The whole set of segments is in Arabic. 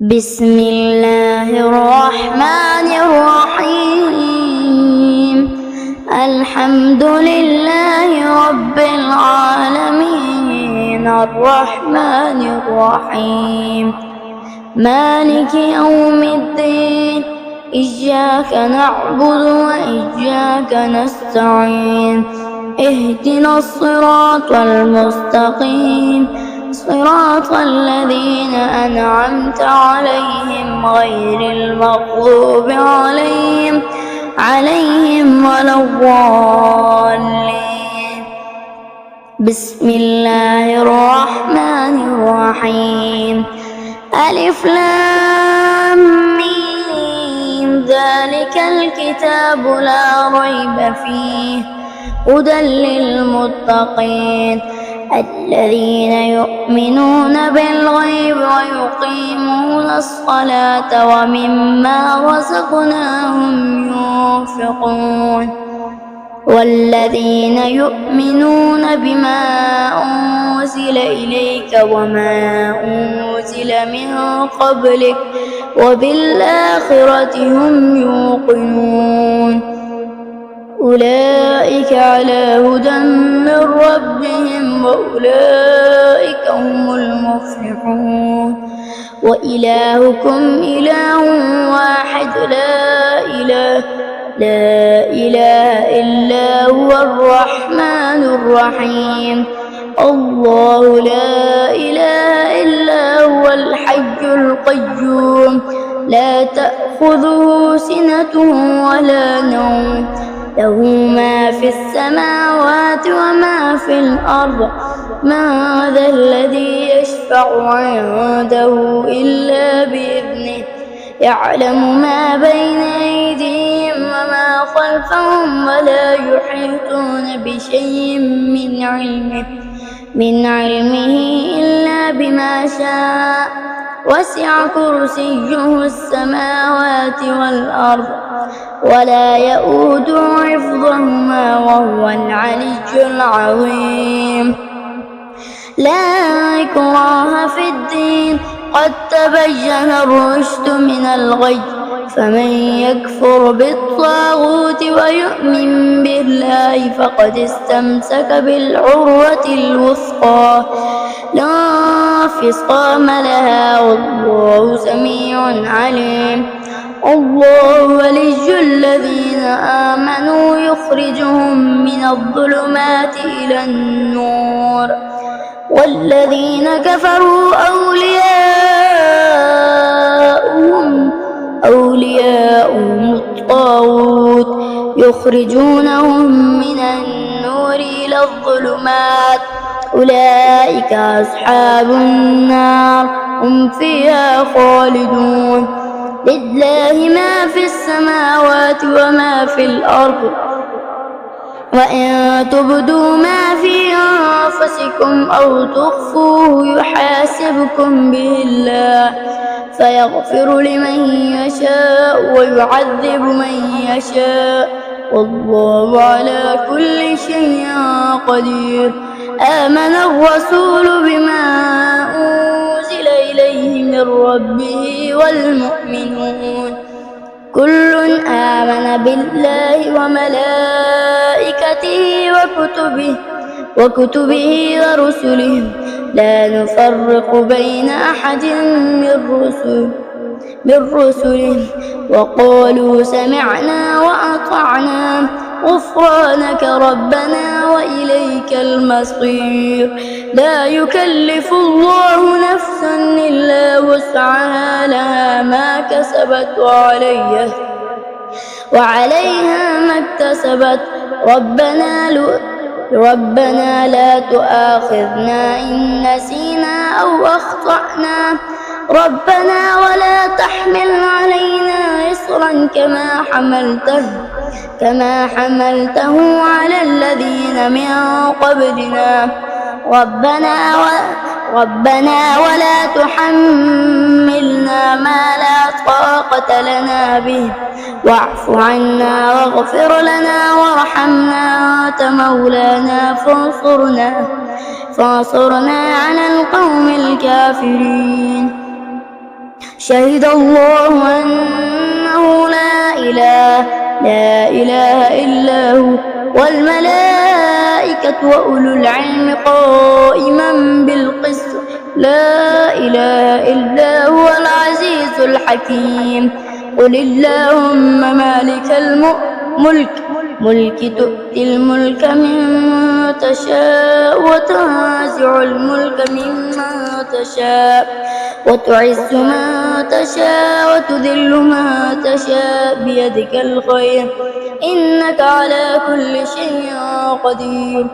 بسم الله الرحمن الرحيم. الحمد لله رب العالمين الرحمن الرحيم مالك يوم الدين. إياك نعبد وإياك نستعين. اهدنا الصراط المستقيم صراط الذين أنعمت عليهم غير المغضوب عليهم ولا الضالين. بسم الله الرحمن الرحيم. ألف لام ميم ذلك الكتاب لا ريب فيه هدى للمتقين الذين يؤمنون بالغيب ويقيمون الصلاة ومما رزقناهم ينفقون والذين يؤمنون بما أنزل إليك وما أنزل من قبلك وبالآخرة هم يوقنون أولئك على هدى من ربهم وأولئك هم المفلحون. وإلهكم إله واحد لا إله إلا هو الرحمن الرحيم. الله لا إله إلا هو الحي القيوم لا تأخذه سنة ولا نوم له ما في السماوات وما في الأرض. من ذا الذي يشفع عنده إلا بإذنه يعلم ما بين أيديهم وما خلفهم ولا يحيطون بشيء من علمه إلا بما شاء. وسع كرسيه السماوات والأرض ولا يؤوده حفظهما وهو العلي العظيم. لا إكراه في الدين قد تبين الرشد من الغي. فمن يكفر بالطاغوت ويؤمن بالله فقد استمسك بالعروة الوثقى لا انفصام لها والله سميع عليم. الله ولي الذين آمنوا يخرجهم من الظلمات إلى النور والذين كفروا أولياؤهم الطاغوت يخرجونهم من النور إلى الظلمات أولئك أصحاب النار هم فيها خالدون. لله ما في السماوات وما في الأرض وإن تبدوا ما في أنفسكم أو تخفوه يحاسبكم به الله فيغفر لمن يشاء ويعذب من يشاء والله على كل شيء قدير. آمن الرسول بما أنزل إليه من ربه والمؤمنون كل آمن بالله وملائكته وكتبه ورسله لا نفرق بين أحد من رسله وقالوا سمعنا وأطعنا غفرانك ربنا وإليك المصير. لا يكلف الله نفسا إلا وسعها لها ما كسبت وعليها ما اكتسبت. ربنا لا تؤاخذنا إن نسينا أو أخطأنا ربنا ولا تحمل علينا إصرا كما حملته على الذين من قبلنا ربنا ولا تحملنا ما لا طاقة لنا به واعف عنا واغفر لنا وارحمنا أنت مولانا فانصرنا على القوم الكافرين. شهد الله أنه لا إله إلا هو والملائكة وأولو العلم قائما بالقسط لا إله إلا هو العزيز الحكيم. قل اللهم مالك ملك تؤتي الملك ممن تشاء وتنزع الملك ممن تشاء وتعز من تشاء وتذل من تشاء بيدك الخير إنك على كل شيء قدير.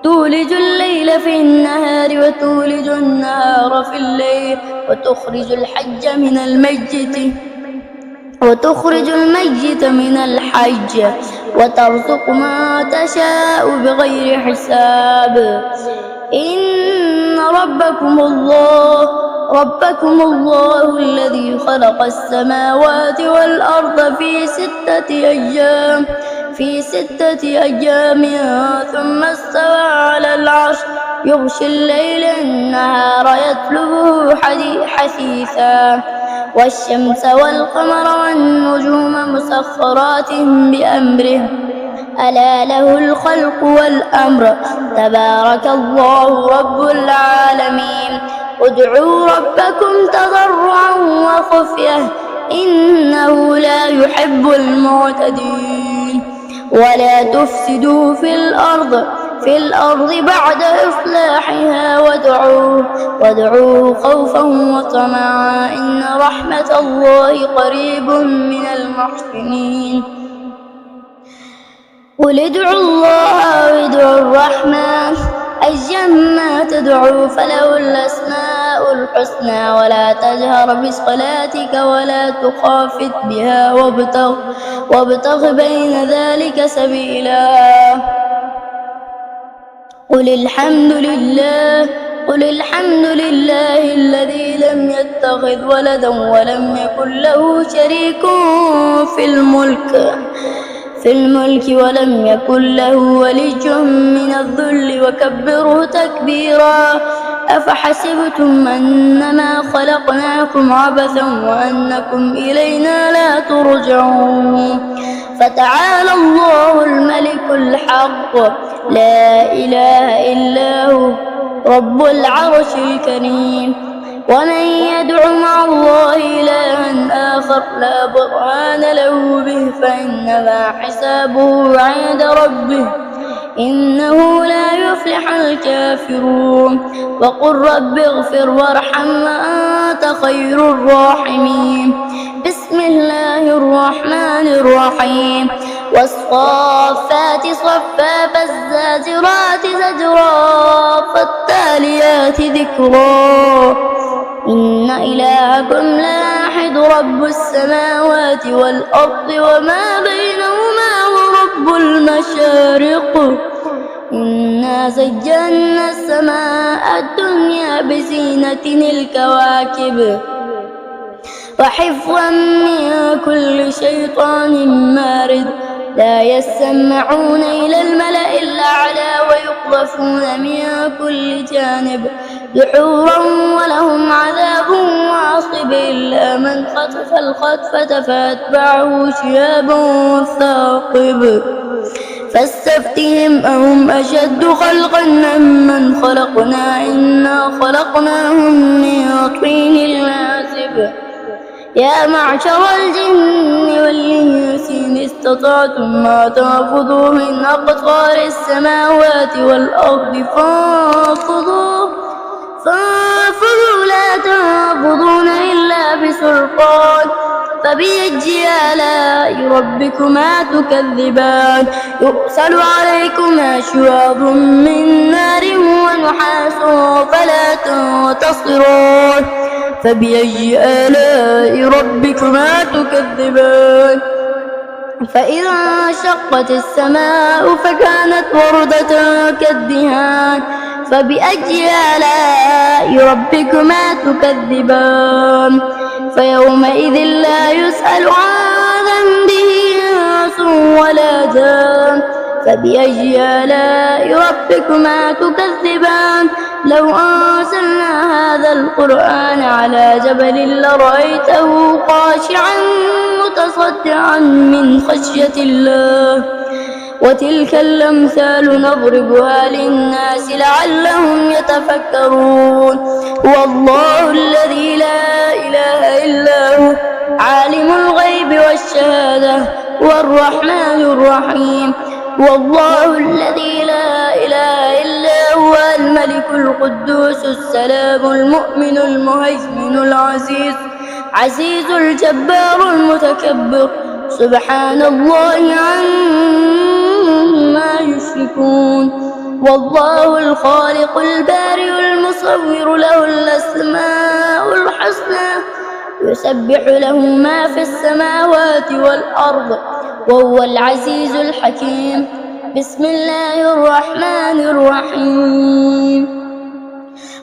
تولج الليل في النهار وتولج النهار في الليل وتخرج الميت من الحج وترزق ما تشاء بغير حساب. إن ربكم الله الذي خلق السماوات والأرض في ستة أيام ثم استوى على العرش يغشي الليل النهار يطلبه حثيثا والشمس والقمر والنجوم مسخرات بأمره ألا له الخلق والأمر تبارك الله رب العالمين. ادعوا ربكم تضرعا وخفية إنه لا يحب المعتدين. ولا تفسدوا في الأرض بعد إصلاحها وادعوه خوفا وطمعا إن رحمة الله قريب من المحسنين. قل ادعوا الله أو ادعوا الرحمن أيما تدعوا فله الأسماء الحسنى ولا تجهر بصلاتك ولا تخافت بها وابتغ بين ذلك سبيلا. قل الحمد لله الذي لم يتخذ ولدا ولم يكن له شريك في الملك ولم يكن له ولي من الذل وكبره تكبيرا. أفحسبتم أنما خلقناكم عبثا وأنكم إلينا لا ترجعون. فتعالى الله الملك الحق لا إله إلا هو رب العرش الكريم. ومن يدع مع الله إلها آخر لا برهان له به فإنما حسابه عند ربه إنه لا يفلح الكافرون. وقل رب اغفر وارحم وأنت خير الراحمين. بسم الله الرحمن الرحيم. والصافات صفا فالزاجرات زجرا فالتاليات ذكرا إن إلهكم لواحد رب السماوات والأرض وما بينهما ورب المشارق. إنا زينا السماء الدنيا بزينة الكواكب وحفظا من كل شيطان مارد. لا يسمعون إلى الملأ الأعلى ويقذفون من كل جانب دحورا ولهم عذاب واصب إلا من خطف الخطفة فأتبعه شهاب ثاقب. فاستفتهم أهم أشد خلقا أم من خلقنا إنا خلقناهم من طين لازب. يا معشر الجن والإنس إن استطعتم ما تنفذوا من أقطار السماوات والأرض فانفذوا لا تنفذون إلا بسلطان. فبأي آلاء ربكما تكذبان. يرسل عليكما شواظ من نار ونحاس فلا تنتصران. فبأي آلاء ربكما تكذبان. فإذا انشقت السماء فكانت وردة كالدهان. فبأي آلاء ربكما تكذبان. فيومئذ لا يسأل عن ذنبه إنس ولا جان. فبأي آلاء ربكما تكذبان. لو أنزلنا هذا القرآن على جبل لرأيته خاشعا متصدعا من خشية الله وتلك الأمثال نضربها للناس لعلهم يتفكرون هو الله الذي لا إله إلا هو عالم الغيب والشهادة هو الرحمن الرحيم هو الله الذي لا إله إلا هو الملك القدوس السلام المؤمن المهيمن العزيز الجبار المتكبر سبحان الله عما يشركون والله الخالق البارئ المصور له الأسماء الحسنى يسبح له ما في السماوات والأرض وهو العزيز الحكيم بسم الله الرحمن الرحيم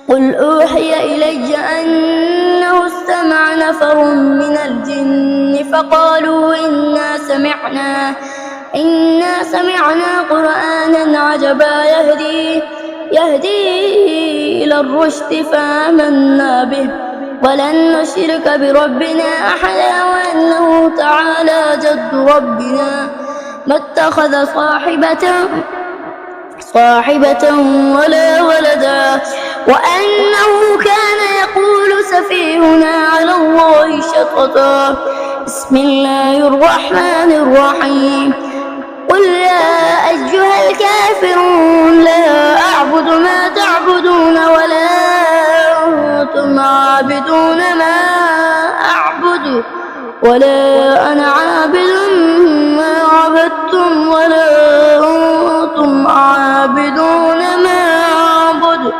قل أوحي إلي أنه استمع نفر من الجن فقالوا إنا سمعنا قرآنا عجبا يهدي إلى الرشد فآمنا به ولن نشرك بربنا أحدا وأنه تعالى جد ربنا ما اتخذ صاحبة ولا ولدا وأنه كان يقول سفيهنا على الله شططا بسم الله الرحمن الرحيم قل يا أيها الكافرون لا أعبد ما تعبدون ولا أنتم عابدون ما أعبد ولا أنا عابد ما عبدتم ولا أنتم عابدون ما أعبد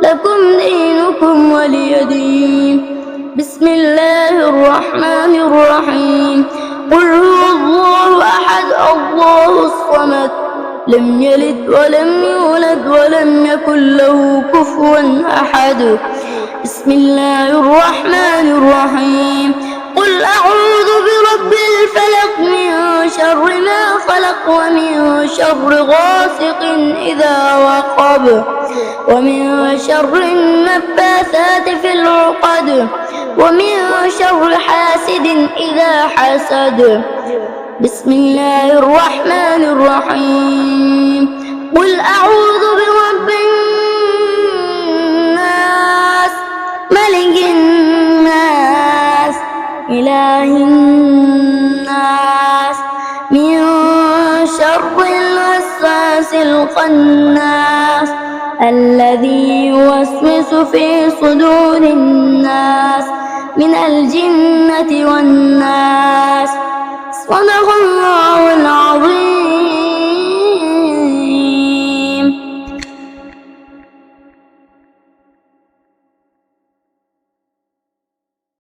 لكم دينكم ولي دين بسم الله الرحمن الرحيم قل هو الله أحد الله الصمد لم يلد ولم يولد ولم يكن له كفوا أحد بسم الله الرحمن الرحيم قل أعوذ برب الفلق من شر ما خلق ومن شر غاسق إذا وقب ومن شر النفاثات في العقد ومن شر حاسد إذا حسد بسم الله الرحمن الرحيم قل أعوذ برب الناس ملك الناس إله الناس من شر الوسواس الخناس الذي يوسوس في صدور الناس من الجنة والناس